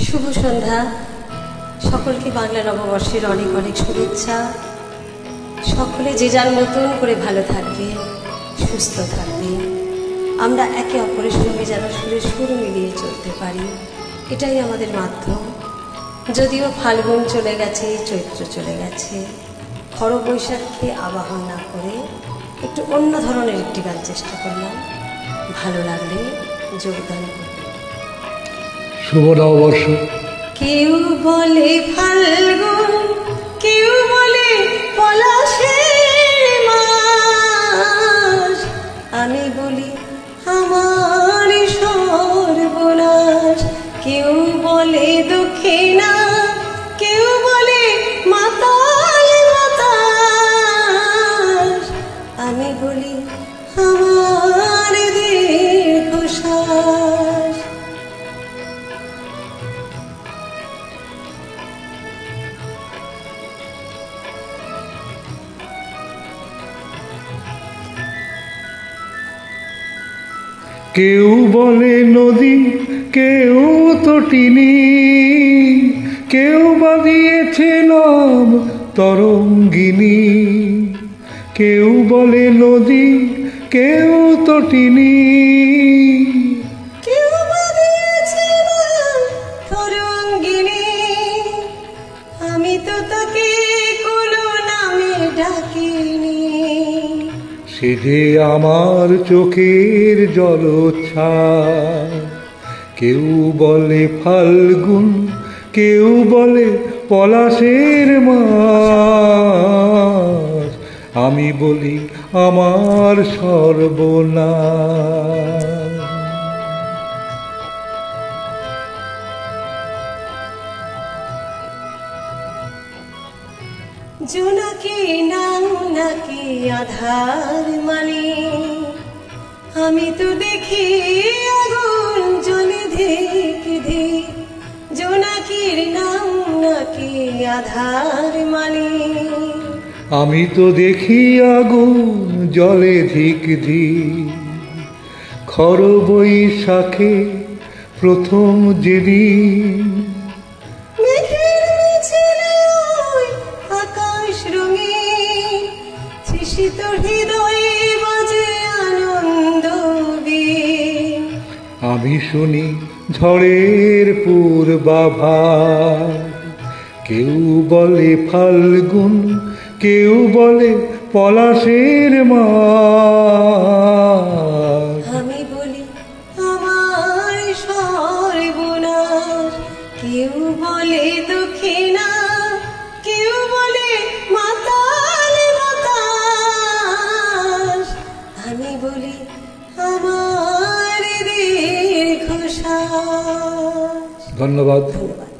শুভ সন্ধ্যা। সকলকে বাংলা নববর্ষের অনেক অনেক শুভেচ্ছা। সকলে যে যার মতন করে ভালো থাকবে, সুস্থ থাকবে। আমরা একে অপরের সঙ্গে যেন সুরে সুর মিলিয়ে চলতে পারি, এটাই আমাদের মাধ্যম। যদিও ফাল্গুন চলে গেছে, চৈত্র চলে গেছে, খর বৈশাখকে আবাহন না করে একটু অন্য ধরনের একটি গান চেষ্টা করলাম। ভালো লাগলে যোগদান করবে। শুভ নববর্ষ। কেউ বলে ফাল্গুন, কেউ বলে পলাশের মাস, আমি বলি আমার সর্বনাশ। কেউ বলে দক্ষিণা, কেউ বলে মাতাল বাতাস, আমি বলি আমার দীর্ঘশ্বাস। কেউ বলে নদী, কেউ তটিনী, কেউ বা দিয়েছে নাম তরঙ্গিনী। কেউ বলে নদী, কেউ তটিনী, কেউ বা দিয়েছে নাম তরঙ্গিনী। আমি তো তাকে কোনো নামে ডাকিনি। সে যে আমার চোখের জলোচ্ছ্বাস। কেউ বলে ফাল্গুন, কেউ বলে পলাশের মাস, আমি বলি আমার সর্বনাশ। জোনাকি নাম নাকি আধার মানে, আমি তো দেখি আগুন জ্বলে ধিক ধিক। জোনাকির নাম নাকি আধার মানে, আমি তো দেখি আগুন জলে ধিক ধিক। খর বৈশাখে প্রথম যেদিন, মেঘের মিছিলে ওই আকাশ রঙিন, তৃষিত হৃদয়ে বাজে আনন্দ বীণ। আমি শুনি ঝড়ের পূর্বাভাস। কেউ বলে ফাল্গুন, কেউ বলে পলাশের মাস, আমি বলি আমার সর্বনাশ। কেউ বলে দক্ষিণা, কেউ বলে মাতাল বাতাস, আমি বলি আমার দীর্ঘশ্বাস। ধন্যবাদ। ধন্যবাদ।